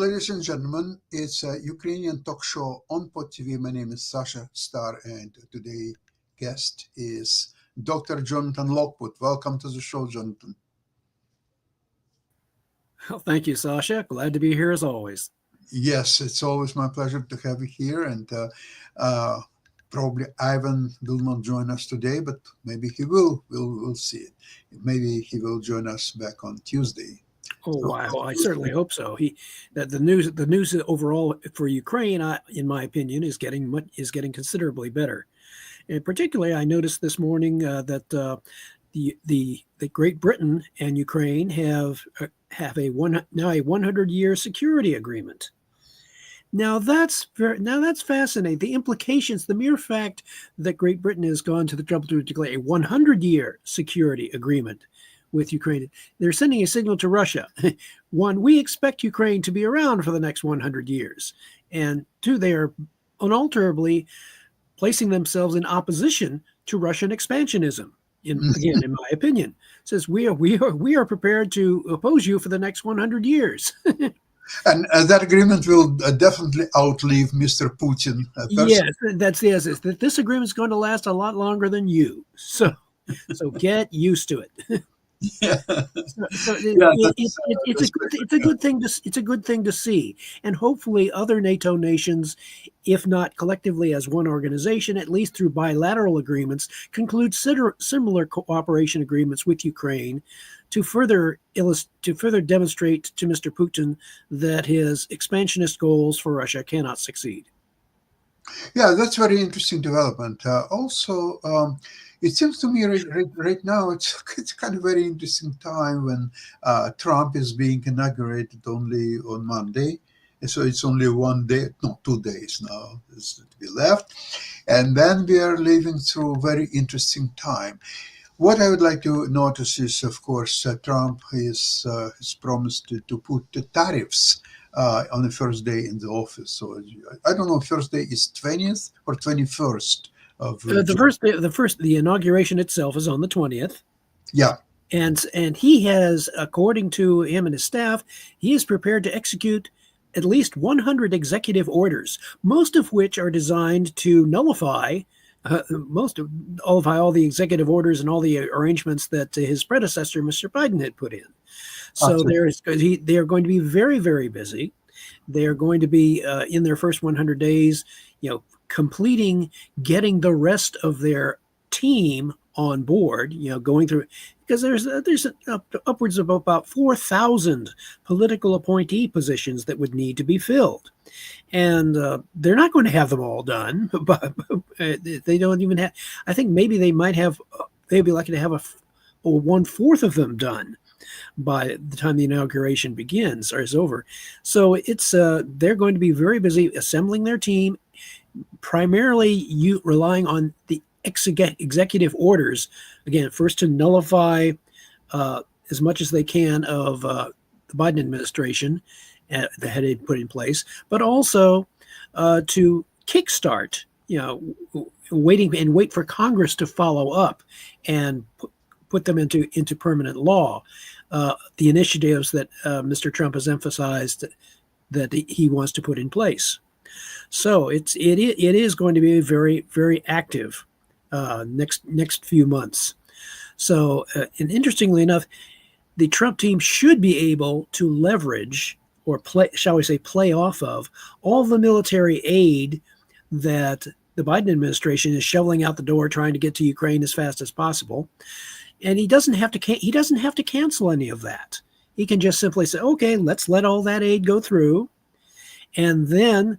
ladies and gentlemen, it's a Ukrainian talk show on Pod TV. My name is Sasha Star, and today guest is Dr. Jonathan Lockwood. Welcome to the show, Jonathan. Well, thank you, Sasha. Glad to be here as always. Yes, it's always my pleasure to have you here, and probably Ivan will not join us today, but maybe he will. We'll see. Maybe he will join us back on Tuesday. Oh wow! I certainly hope so. The news overall for Ukraine, in my opinion, is getting considerably better. And particularly, I noticed this morning that the Great Britain and Ukraine have a 100-year security agreement. Now that's fascinating. The implications, the mere fact that Great Britain has gone to the trouble to declare a 100-year security agreement with Ukraine, they're sending a signal to Russia. One, we expect Ukraine to be around for the next 100 years. And two, they are unalterably placing themselves in opposition to Russian expansionism. In my opinion, says we are prepared to oppose you for the next 100 years. And that agreement will definitely outlive Mr. Putin. Yes. This agreement is going to last a lot longer than you. So get used to it. Yeah. It's a good thing. It's a good thing to see, and hopefully other NATO nations, if not collectively as one organization, at least through bilateral agreements, conclude similar cooperation agreements with Ukraine to further demonstrate to Mr. Putin that his expansionist goals for Russia cannot succeed. Yeah, that's very interesting development. Also, it seems to me right now it's kind of very interesting time when Trump is being inaugurated only on Monday. And so it's only 1 day, no, 2 days now is to be left. And then we are living through a very interesting time. What I would like to notice is, of course, Trump has promised to put the tariffs on the first day in the office. So I don't know, first day is 20th or 21st of the inauguration itself is on the 20th. Yeah. And he has, according to him and his staff, he is prepared to execute at least 100 executive orders, most of which are designed to nullify all the executive orders and all the arrangements that his predecessor, Mr. Biden, had put in. So they are going to be very, very busy. They are going to be in their first 100 days, getting the rest of their team on board, going through, because there's upwards of about 4,000 political appointee positions that would need to be filled. And they're not going to have them all done, but they don't even have, I think maybe they'd be lucky to have a 1/4 of them done by the time the inauguration begins or is over. So they're going to be very busy assembling their team, primarily relying on the executive orders, again, first to nullify as much as they can of the Biden administration that had put in place, but also to kickstart, wait for Congress to follow up and put them into permanent law. The initiatives that Mr. Trump has emphasized that he wants to put in place. So it is going to be very, very active next few months. So, and interestingly enough, the Trump team should be able to leverage or play off of all the military aid that the Biden administration is shoveling out the door, trying to get to Ukraine as fast as possible. And he doesn't have to cancel any of that. He can just simply say, okay, let's let all that aid go through, and then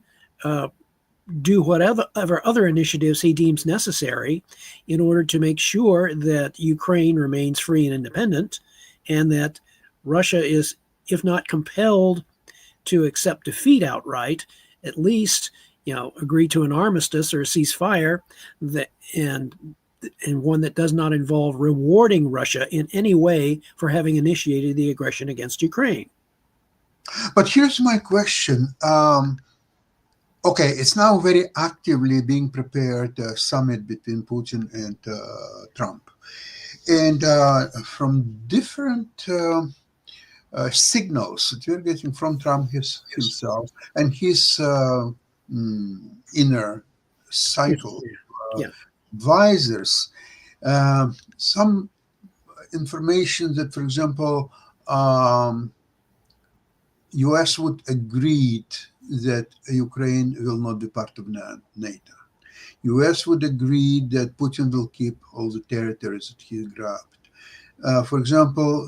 do whatever other initiatives he deems necessary in order to make sure that Ukraine remains free and independent, and that Russia is, if not compelled to accept defeat outright, at least agree to an armistice or a ceasefire and one that does not involve rewarding Russia in any way for having initiated the aggression against Ukraine. But here's my question. Okay, it's now very actively being prepared, a summit between Putin and Trump. And from different signals that we're getting from Trump himself and his inner cycle Yeah. advisors. Some information that, for example, U.S. would agree that Ukraine will not be part of NATO. U.S. would agree that Putin will keep all the territories that he grabbed. For example,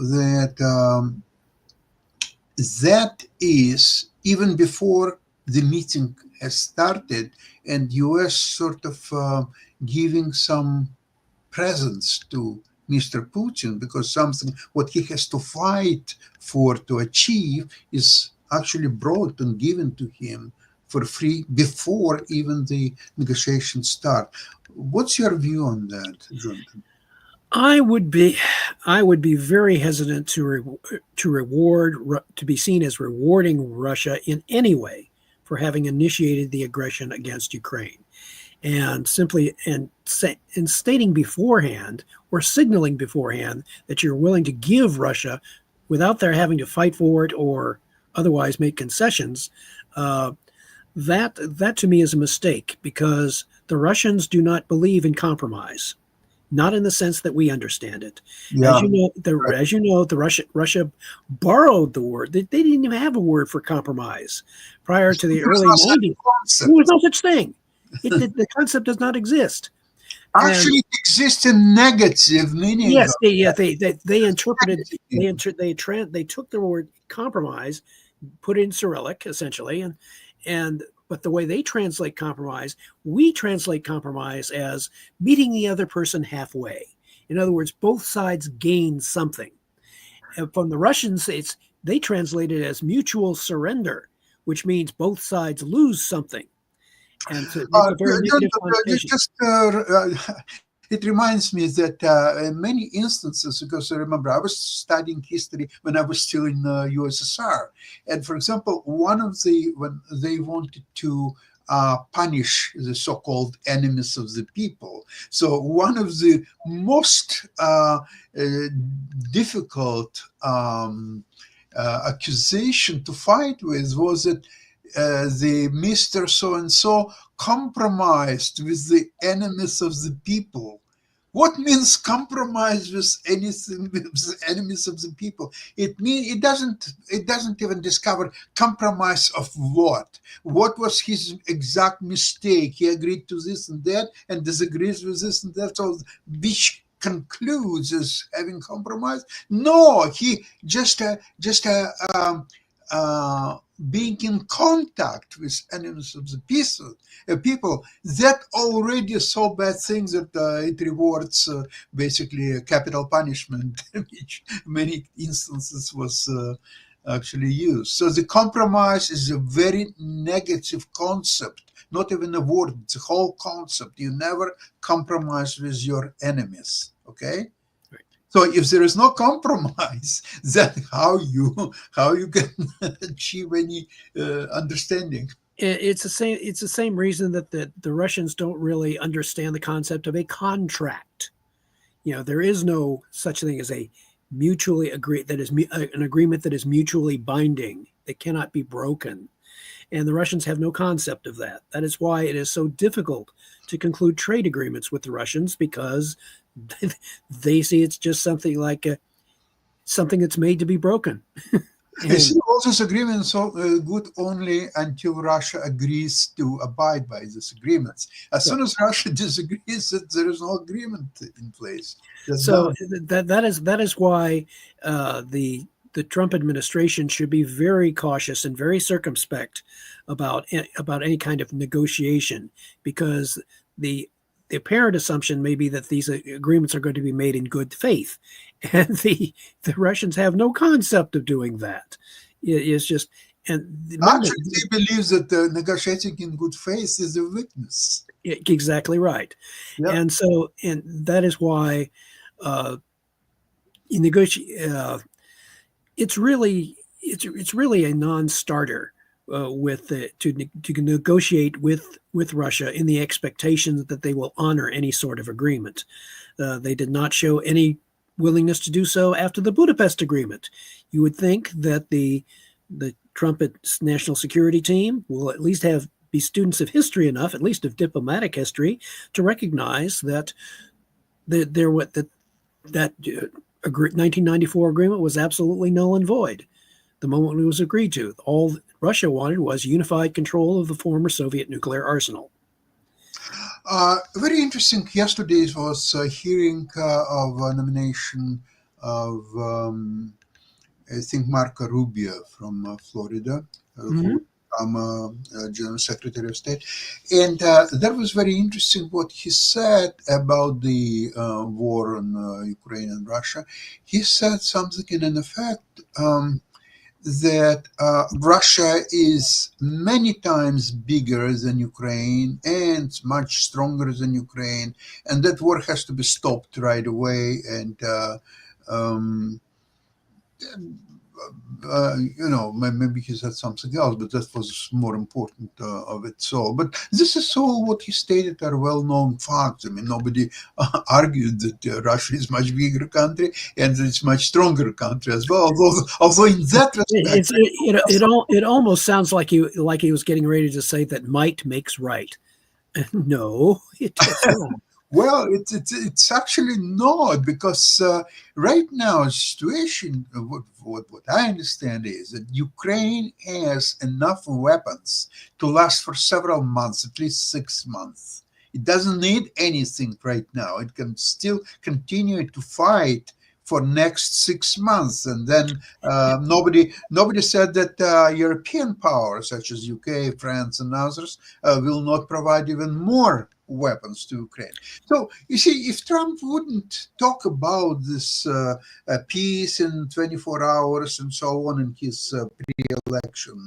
that is even before the meeting has started, and U.S. sort of giving some presence to Mr. Putin, because something what he has to fight for to achieve is actually brought and given to him for free before even the negotiations start. What's your view on that, Jonathan? I would be very hesitant to be seen as rewarding Russia in any way for having initiated the aggression against Ukraine, and simply in stating beforehand or signaling beforehand that you're willing to give Russia without their having to fight for it or otherwise make concessions. That to me is a mistake, because the Russians do not believe in compromise. Not in the sense that we understand it. Yeah. As you know, Russia borrowed the word. They didn't even have a word for compromise prior to the early 90s. There was no such thing. The concept does not exist. Actually, it exists in negative meaning. Yes, they interpreted. They took the word compromise, put it in Cyrillic essentially, but the way they translate compromise, we translate compromise as meeting the other person halfway. In other words, both sides gain something. And from the Russians, they translate it as mutual surrender, which means both sides lose something. And so it's a very negative connotation. It reminds me that in many instances, because I remember I was studying history when I was still in USSR, and for example, when they wanted to punish the so-called enemies of the people, so one of the most difficult accusation to fight with was that the Mr. So-and-so compromised with the enemies of the people. What means compromise with anything with the enemies of the people? It doesn't even discover compromise of what. What was his exact mistake? He agreed to this and that and disagrees with this and that. So which concludes as having compromise? No, he just being in contact with enemies of the people, that already so bad things that it rewards basically capital punishment, which many instances was actually used. So the compromise is a very negative concept, not even a word, it's a whole concept. You never compromise with your enemies, okay? So if there is no compromise, then how you can achieve any understanding? It's the same reason that the Russians don't really understand the concept of a contract. There is no such thing as a mutually agreed an agreement that is mutually binding, that cannot be broken. And the Russians have no concept of that. That is why it is so difficult to conclude trade agreements with the Russians, because they see it's just something like something that's made to be broken. I see all these agreements so good only until Russia agrees to abide by these agreements. As soon as Russia disagrees, there is no agreement in place. That is why the Trump administration should be very cautious and very circumspect about any kind of negotiation, because the apparent assumption may be that these agreements are going to be made in good faith, and the Russians have no concept of doing that. It's just, and actually they believe that negotiating in good faith is a weakness. Exactly right. Yeah. And that is why you negotiate. It's really a non-starter to negotiate with Russia in the expectation that they will honor any sort of agreement. They did not show any willingness to do so after the Budapest Agreement. You would think that the Trump national security team will at least be students of history enough, at least of diplomatic history, to recognize that that 1994 agreement was absolutely null and void the moment it was agreed to. All Russia wanted was unified control of the former Soviet nuclear arsenal. Very interesting. Yesterday was a hearing of a nomination of, I think, Marco Rubio from Florida, who become General Secretary of State. And that was very interesting what he said about the war on Ukraine and Russia. He said something in effect that Russia is many times bigger than Ukraine and much stronger than Ukraine, and that war has to be stopped right away. And maybe he said something else, but that was more important of it. So, but this is all what he stated are well-known facts. I mean, nobody argued that Russia is much bigger country and it's much stronger country as well. Although in that respect, it almost sounds like he was getting ready to say that might makes right. No, it doesn't. Well, it's actually not, because right now the situation, what I understand is that Ukraine has enough weapons to last for several months, at least 6 months. It doesn't need anything right now. It can still continue to fight for next 6 months, and then nobody said that European powers such as UK, France, and others will not provide even more weapons to Ukraine. So you see, if Trump wouldn't talk about this peace in 24 hours and so on in his pre-election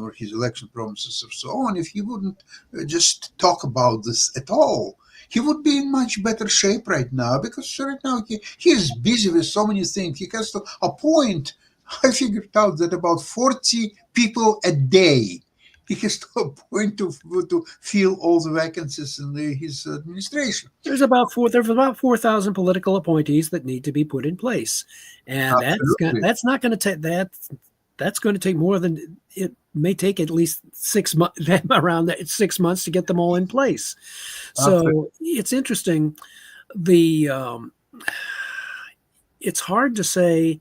or his election promises or so on, if he wouldn't just talk about this at all, he would be in much better shape right now, because right now he is busy with so many things. He has to appoint, I figured out that about 40 people a day. He has to appoint to fill all the vacancies in his administration. There's about 4,000 political appointees that need to be put in place, and that's not going to take that's going to take more than it may take at least 6 months, around 6 months to get them all in place. So it's interesting. It's hard to say.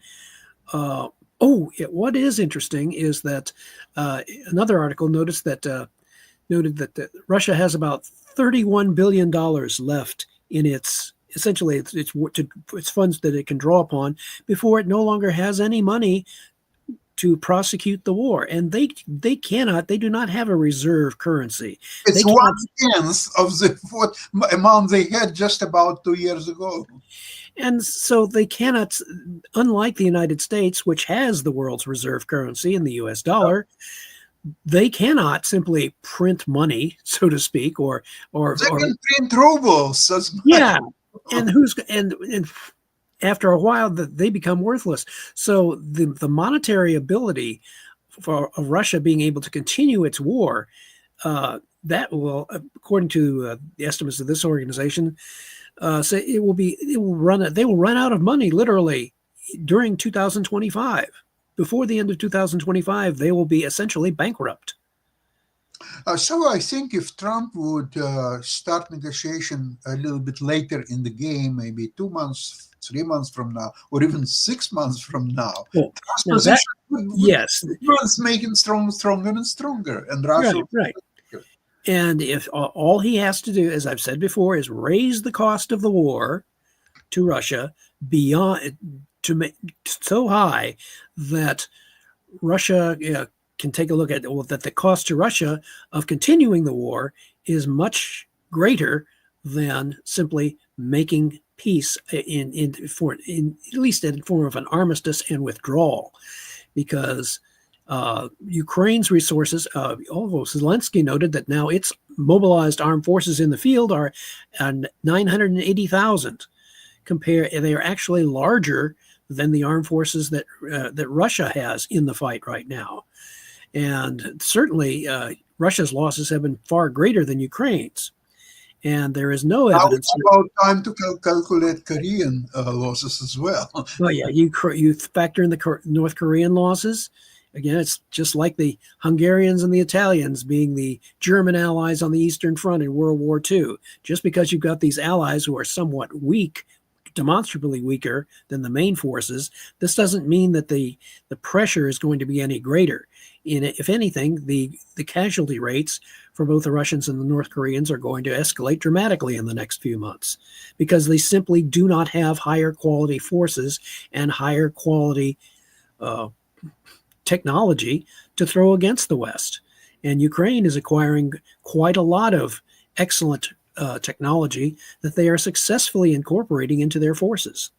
What is interesting is that another article noted that Russia has about $31 billion left in its funds that it can draw upon before it no longer has any money to prosecute the war, and they do not have a reserve currency. It's 1/10 of what amount they had just about 2 years ago. And so they cannot, unlike the United States, which has the world's reserve currency in the US dollar, they cannot simply print money, so to speak, or they can print rubles. Yeah, and after a while, they become worthless. So the monetary ability of Russia being able to continue its war, that will, according to the estimates of this organization, so they will run out of money literally during 2025. Before the end of 2025, they will be essentially bankrupt. So I think if Trump would start negotiation a little bit later in the game, maybe 2 months, 3 months from now, or even 6 months from now, yes, making stronger and stronger, and Russia. Right. And if all he has to do, as I've said before, is raise the cost of the war to Russia to make so high that Russia can take a look at that the cost to Russia of continuing the war is much greater than simply making peace in at least in form of an armistice and withdrawal, because Ukraine's resources, although Zelensky noted that now its mobilized armed forces in the field are 980,000. They are actually larger than the armed forces that Russia has in the fight right now. And certainly Russia's losses have been far greater than Ukraine's. And there is no Now evidence. it's about time to calculate Korean losses as well. Well, yeah, you factor in the North Korean losses. Again, it's just like the Hungarians and the Italians being the German allies on the Eastern Front in World War II. Just because you've got these allies who are somewhat weak, demonstrably weaker than the main forces, this doesn't mean that the pressure is going to be any greater. If anything, the casualty rates for both the Russians and the North Koreans are going to escalate dramatically in the next few months because they simply do not have higher quality forces and higher quality technology to throw against the West. And Ukraine is acquiring quite a lot of excellent technology that they are successfully incorporating into their forces.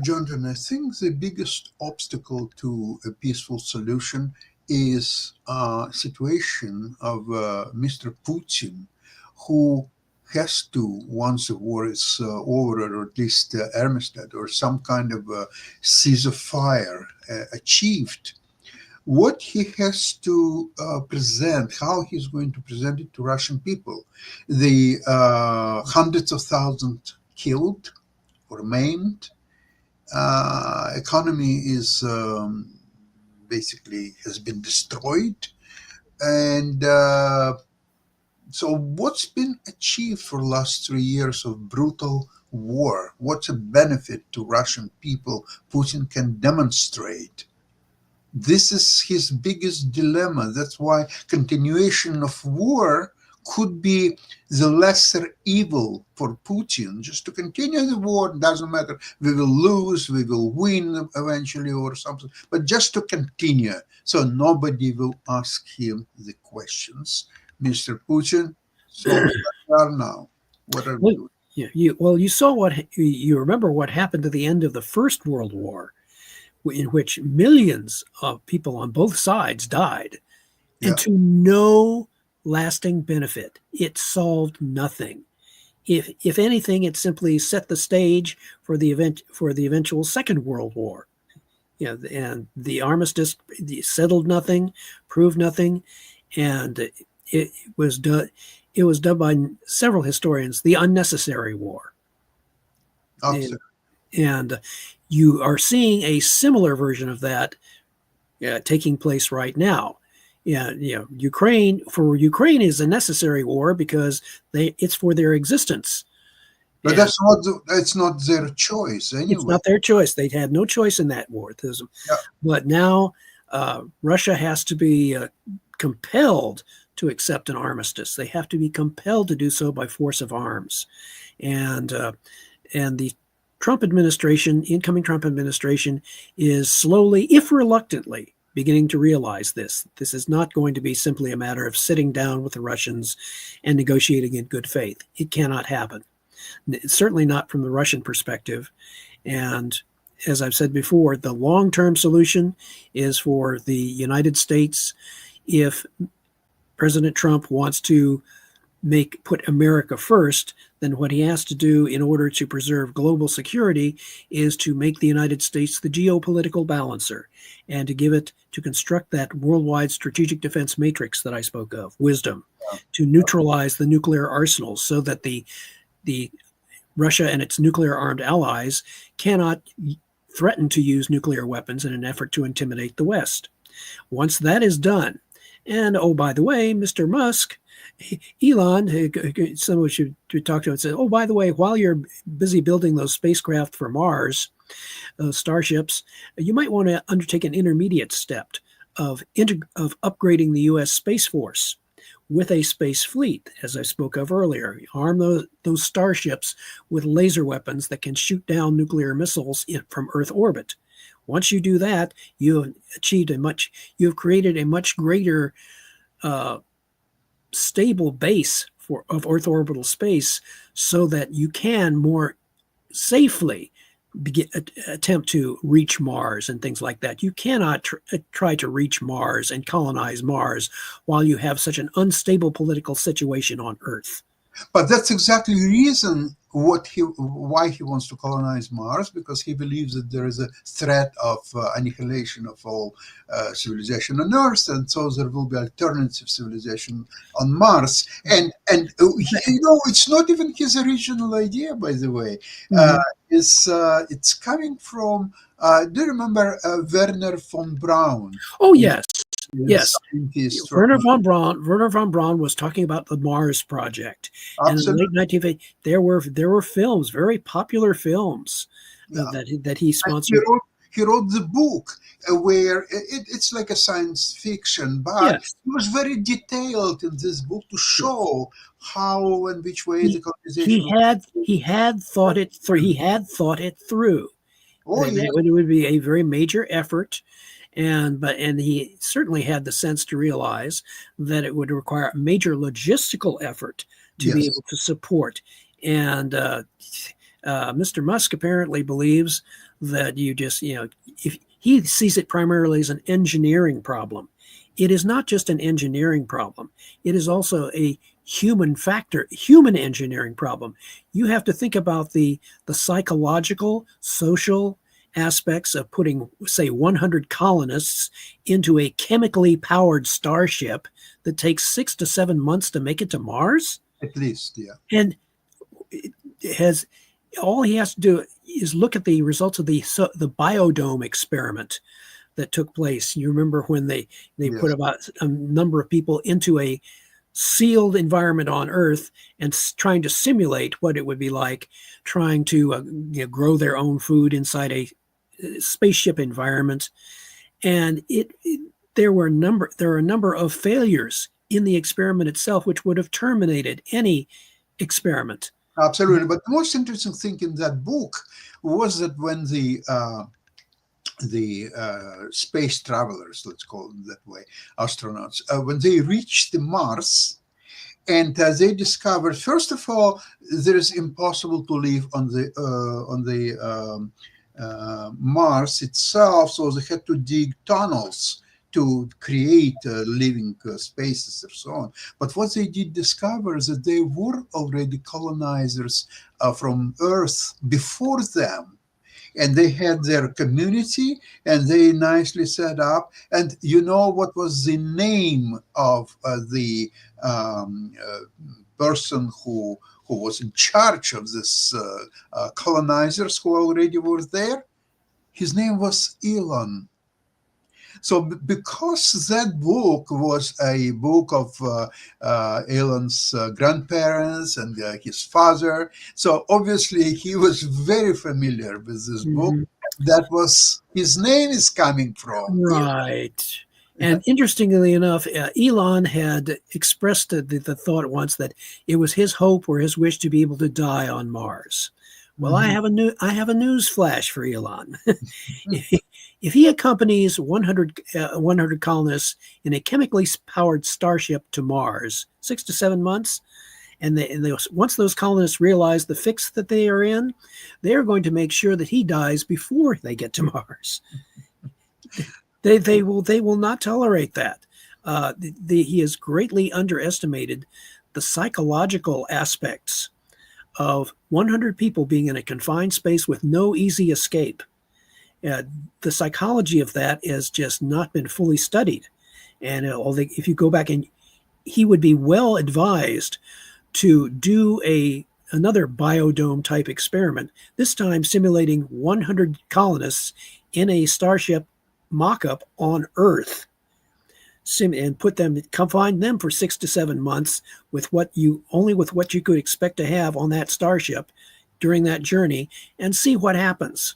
Jonathan, I think the biggest obstacle to a peaceful solution is a situation of Mr. Putin, who has to, once the war is over, or at least armistice or some kind of ceasefire achieved, what he has to present, how he's going to present it to Russian people. The hundreds of thousands killed or maimed, economy is basically has been destroyed, and so what's been achieved for the last 3 years of brutal war? What's a benefit to Russian people Putin can demonstrate? This is his biggest dilemma. That's why continuation of war could be the lesser evil for Putin. Just to continue the war, doesn't matter. We will lose, we will win eventually or something, but just to continue. So nobody will ask him the questions. Mr. Putin, so where we are now. What are we doing? Yeah, you saw you remember what happened at the end of the First World War, in which millions of people on both sides died, and to no lasting benefit. It solved nothing. If anything, it simply set the stage for the eventual Second World War. And the armistice settled nothing, proved nothing, and it was done. It was dubbed by several historians the unnecessary war. And you are seeing a similar version of that taking place right now. Ukraine is a necessary war because it's for their existence. But it's not their choice anyway. It's not their choice. They had no choice in that war. But now Russia has to be compelled to accept an armistice. They have to be compelled to do so by force of arms. And the incoming Trump administration, is slowly, if reluctantly, beginning to realize this. This is not going to be simply a matter of sitting down with the Russians and negotiating in good faith. It cannot happen. It's certainly not from the Russian perspective. And as I've said before, the long-term solution is for the United States, if President Trump wants to put America first, then what he has to do in order to preserve global security is to make the United States the geopolitical balancer and to construct that worldwide strategic defense matrix that I spoke of, wisdom, to neutralize the nuclear arsenals so that the Russia and its nuclear armed allies cannot threaten to use nuclear weapons in an effort to intimidate the West. Once that is done, and oh, by the way, Mr. Musk, Elon, someone should talk to him and say, oh, by the way, while you're busy building those spacecraft for Mars, those starships, you might want to undertake an intermediate step of upgrading the U.S. Space Force with a space fleet, as I spoke of earlier. Arm those starships with laser weapons that can shoot down nuclear missiles from Earth orbit. Once you do that, you have created a much greater stable base of Earth orbital space, so that you can more safely attempt to reach Mars and things like that. You cannot try to reach Mars and colonize Mars while you have such an unstable political situation on Earth. But that's exactly the reason why he wants to colonize Mars, because he believes that there is a threat of annihilation of all civilization on Earth, and so there will be alternative civilization on Mars. And it's not even his original idea, by the way. Uh, Mhm. it's coming from. Do you remember Werner von Braun, Oh yes, a yes. scientist from Werner von Braun was talking about the Mars project, and in the late absolutely. 1950s, there were films, very popular films Yeah. that he And sponsored. he wrote the book where it's like a science fiction, but Yes, he was very detailed in this book to yes. show how and which way the He colonization he was. had he had thought it through. He had thought it through. Oh That yeah, it would be a very major effort, and he certainly had the sense to realize that it would require a major logistical effort to be yes, able to support. And Mr. Musk apparently believes that if he sees it primarily as an engineering problem. It is not just an engineering problem. It is also a human engineering problem. You have to think about the psychological, social aspects of putting, say, 100 colonists into a chemically powered starship that takes 6 to 7 months to make it to Mars. at least, yeah. And it has all he has to do is look at the results of the biodome experiment that took place. You remember when they put Yes, about a number of people into a sealed environment on Earth and trying to simulate what it would be like trying to grow their own food inside a spaceship environment. And there are a number of failures in the experiment itself, which would have terminated any experiment. absolutely. But the most interesting thing in that book was that when the space travelers, let's call them that way, astronauts, when they reached the Mars, and they discovered, first of all, there is impossible to live on the Mars itself, so they had to dig tunnels to create living spaces and so on. But what they did discover is that there were already colonizers from Earth before them, and they had their community and they nicely set up. And you know what was the name of the person who was in charge of this colonizers who already were there? His name was Elon. So because that book was a book of Elon's grandparents and his father, so obviously he was very familiar with this book. Mhm. That was his name is coming from. Right. And interestingly enough, Elon had expressed the thought once that it was his hope or his wish to be able to die on Mars. Well, Mhm. I have a news flash for Elon. If he accompanies 100 colonists in a chemically powered starship to Mars, 6 to 7 months, once those colonists realize the fix that they are in, they are going to make sure that he dies before they get to Mars. They will not tolerate that. He has greatly underestimated the psychological aspects of 100 people being in a confined space with no easy escape. Uh, the psychology of that has just not been fully studied. And if you go back, and he would be well advised to do another biodome type experiment, this time simulating 100 colonists in a starship mock-up on Earth, and confine them for 6 to 7 months with what you could expect to have on that starship during that journey, and see what happens.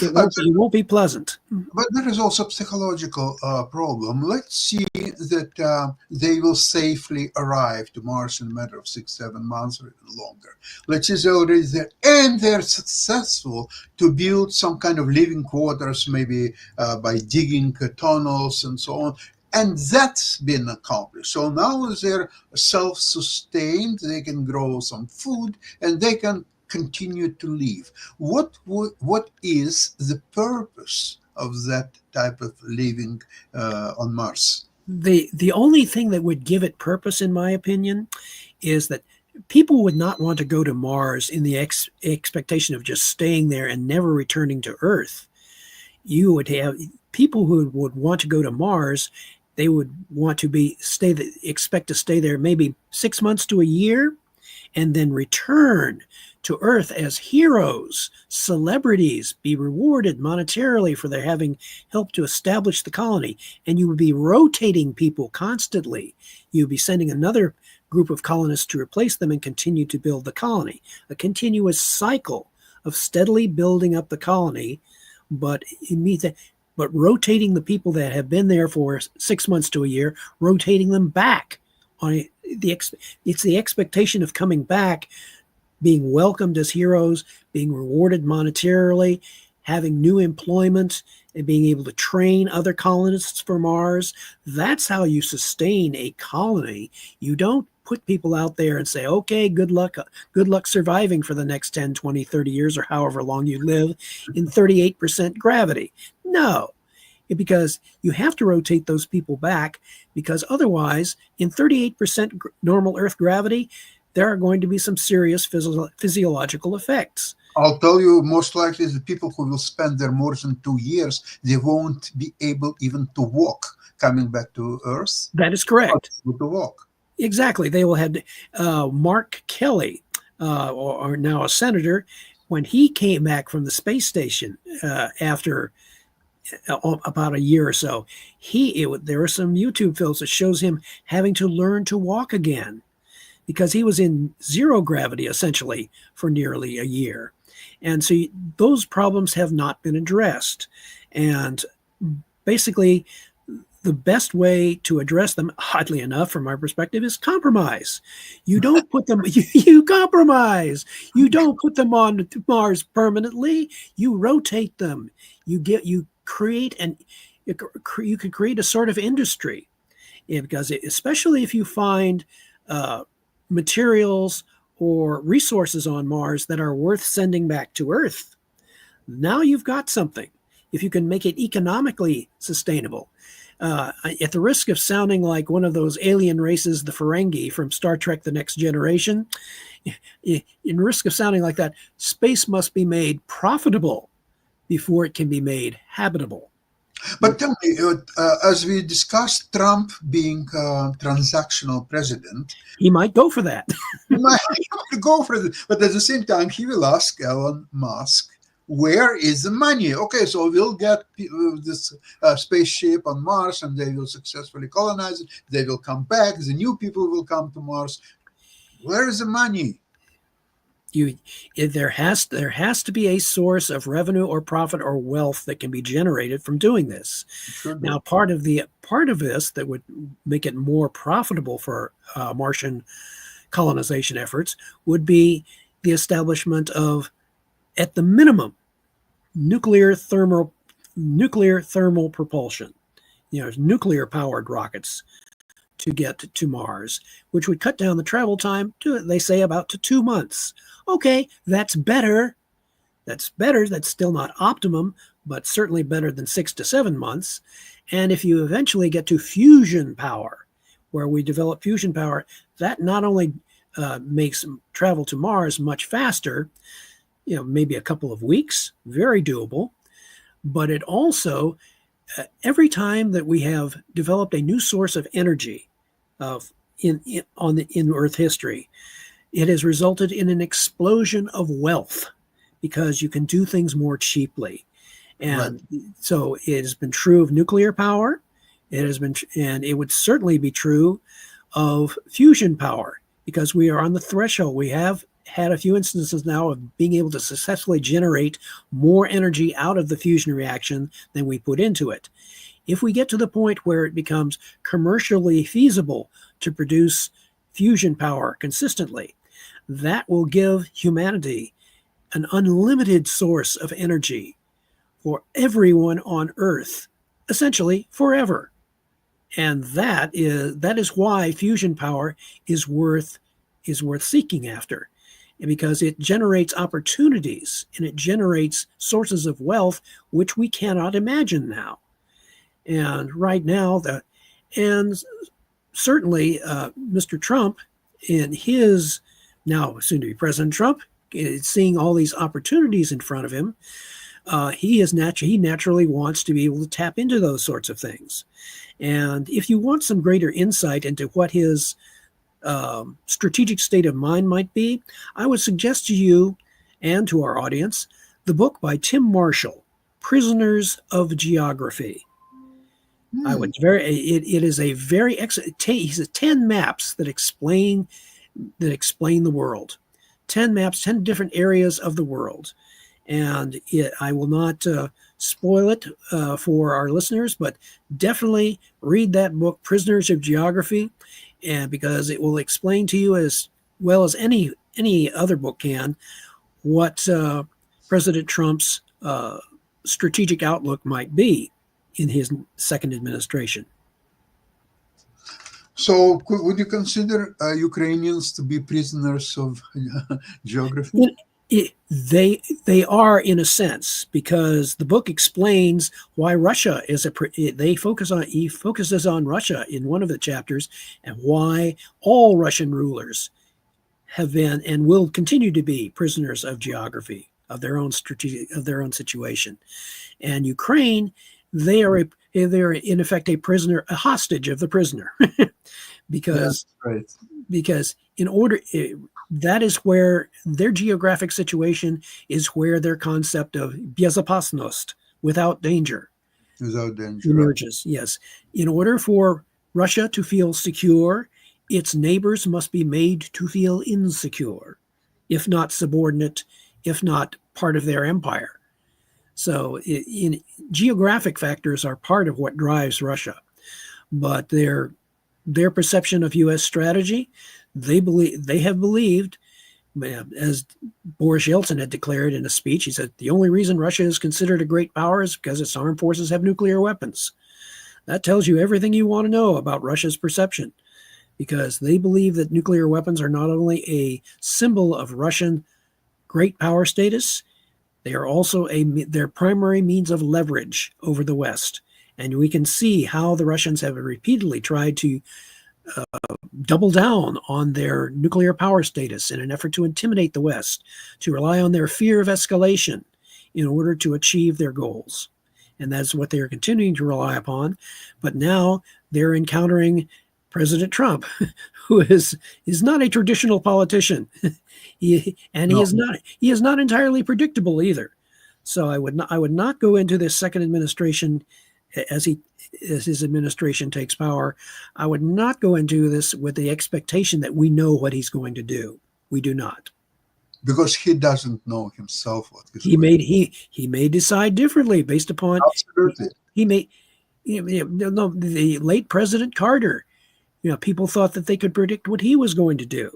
It won't be pleasant. But there is also a psychological problem. Let's see that they will safely arrive to Mars in a matter of 6, 7 months or even longer. Let's say they're already there and they're successful to build some kind of living quarters, maybe by digging tunnels and so on. And that's been accomplished. So now they're self sustained, they can grow some food and they can continue to live. What is the purpose of that type of living on Mars? The only thing that would give it purpose, in my opinion, is that people would not want to go to Mars in the expectation of just staying there and never returning to Earth. You would have people who would want to go to Mars. They would want to expect to stay there maybe 6 months to a year, and then return to Earth as heroes, celebrities, be rewarded monetarily for their having helped to establish the colony. And you would be rotating people constantly. You would be sending another group of colonists to replace them and continue to build the colony. A continuous cycle of steadily building up the colony, but rotating the people that have been there for 6 months to a year, rotating them back. It's the expectation of coming back, being welcomed as heroes, being rewarded monetarily, having new employment, and being able to train other colonists for Mars. That's how you sustain a colony. You don't put people out there and say, okay, good luck surviving for the next 10, 20, 30 years or however long you live in 38% gravity. No, because you have to rotate those people back, because otherwise in 38% normal Earth gravity, there are going to be some serious physiological effects. I'll tell you, most likely the people who will spend there more than 2 years, they won't be able even to walk coming back to Earth. That is correct. To walk. Exactly. They will have Mark Kelly, or now a senator, when he came back from the space station after about a year or so, there are some YouTube films that shows him having to learn to walk again, because he was in zero gravity essentially for nearly a year. And so those problems have not been addressed. And basically, the best way to address them, oddly enough, from our perspective, is compromise. You don't put them, you compromise. You don't put them on Mars permanently. You rotate them. You could create a sort of industry, because especially if you find materials or resources on Mars that are worth sending back to Earth, now you've got something. If you can make it economically sustainable. At the risk of sounding like one of those alien races, the Ferengi from Star Trek The Next Generation, in risk of sounding like that, space must be made profitable before it can be made habitable. But tell me, as we discussed, Trump being a transactional president, he might go for that. he might go for it. But at the same time, he will ask Elon Musk, where is the money? Okay, so we'll get this spaceship on Mars, and they will successfully colonize it. They will come back. The new people will come to Mars. Where is the money? There has to be a source of revenue or profit or wealth that can be generated from doing this. Now, part of this that would make it more profitable for Martian colonization efforts would be the establishment of, at the minimum, nuclear thermal propulsion. Nuclear powered rockets to get to Mars, which would cut down the travel time to, they say, about to 2 months. Okay, that's better. That's still not optimum, but certainly better than 6 to 7 months. And if you eventually get to fusion power, where we develop fusion power, that not only makes travel to Mars much faster, maybe a couple of weeks, very doable, but it also, every time that we have developed a new source of energy in Earth history, it has resulted in an explosion of wealth, because you can do things more cheaply. And so it has been true of nuclear power. And it would certainly be true of fusion power, because we are on the threshold. We have had a few instances now of being able to successfully generate more energy out of the fusion reaction than we put into it. If we get to the point where it becomes commercially feasible to produce fusion power consistently, that will give humanity an unlimited source of energy for everyone on Earth, essentially forever. And that is why fusion power is worth seeking after, because it generates opportunities and it generates sources of wealth which we cannot imagine now. And right now, certainly Mr. Trump, in his Now, soon to be President Trump, seeing all these opportunities in front of him, he naturally wants to be able to tap into those sorts of things. And if you want some greater insight into what his strategic state of mind might be, I would suggest to you and to our audience the book by Tim Marshall, Prisoners of Geography. I would it is a very excellent. He says 10 maps that explain the world, 10 maps, 10 different areas of the world, and I will not spoil it for our listeners, but definitely read that book, Prisoners of Geography, and because it will explain to you as well as any other book can what President Trump's strategic outlook might be in his second administration. So, would you consider Ukrainians to be prisoners of geography? They are, in a sense, because the book explains why Russia is he focuses on Russia in one of the chapters, and why all Russian rulers have been and will continue to be prisoners of geography, of their own situation. And Ukraine, they're in effect a hostage of the prisoner, because that is where their geographic situation is, where their concept of безопасность, without danger, emerges. Yes. In order for Russia to feel secure, its neighbors must be made to feel insecure, if not subordinate, if not part of their empire. So geographic factors are part of what drives Russia, but their perception of U.S. strategy, they have believed, as Boris Yeltsin had declared in a speech, he said, the only reason Russia is considered a great power is because its armed forces have nuclear weapons. That tells you everything you want to know about Russia's perception, because they believe that nuclear weapons are not only a symbol of Russian great power status, they are also their primary means of leverage over the West. And we can see how the Russians have repeatedly tried to double down on their nuclear power status in an effort to intimidate the West, to rely on their fear of escalation in order to achieve their goals. And that's what they're continuing to rely upon. But now they're encountering President Trump, who is not a traditional politician. He is not entirely predictable either. So I would not go into this second administration as his administration takes power. I would not go into this with the expectation that we know what he's going to do. We do not, because he doesn't know himself what he may decide differently based upon. Absolutely. The late President Carter. People thought that they could predict what he was going to do.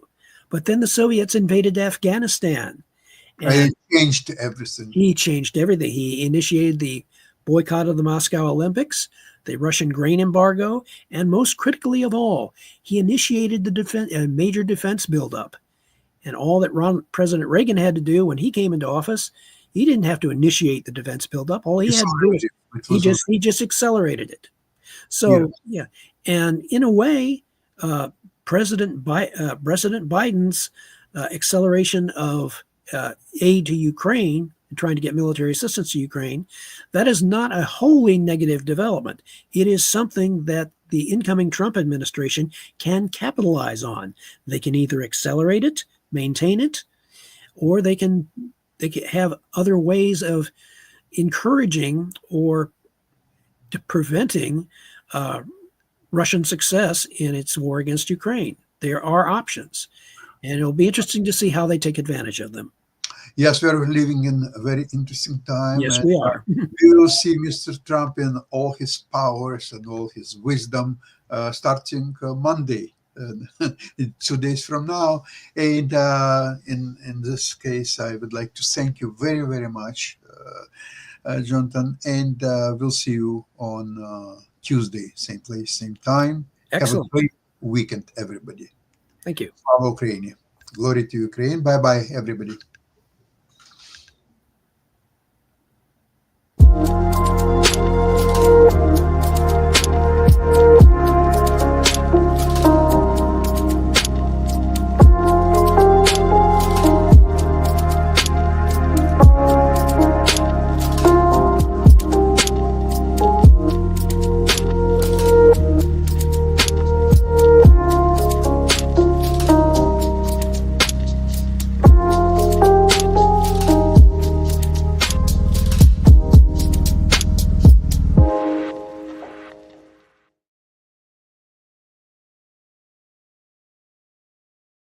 But then the Soviets invaded Afghanistan. And he changed everything. He changed everything. He initiated the boycott of the Moscow Olympics, the Russian grain embargo, and most critically of all, he initiated the major defense buildup. And all that President Reagan had to do when he came into office, he didn't have to initiate the defense buildup. All he had to do he just accelerated it. So, yeah. And in a way, President Biden's acceleration of aid to Ukraine and trying to get military assistance to Ukraine, that is not a wholly negative development. It is something that the incoming Trump administration can capitalize on. They can either accelerate it, maintain it, or they can have other ways of encouraging or preventing Russian success in its war against Ukraine. There are options, and it'll be interesting to see how they take advantage of them. Yes, we are living in a very interesting time. Yes, we are. We will see Mr. Trump in all his powers and all his wisdom starting Monday, 2 days from now. And in this case, I would like to thank you very, very much, Jonathan, and we'll see you on Tuesday, same place, same time. Excellent. Have a great weekend, everybody. Thank you. Slava Ukraini. Glory to Ukraine. Bye-bye, everybody.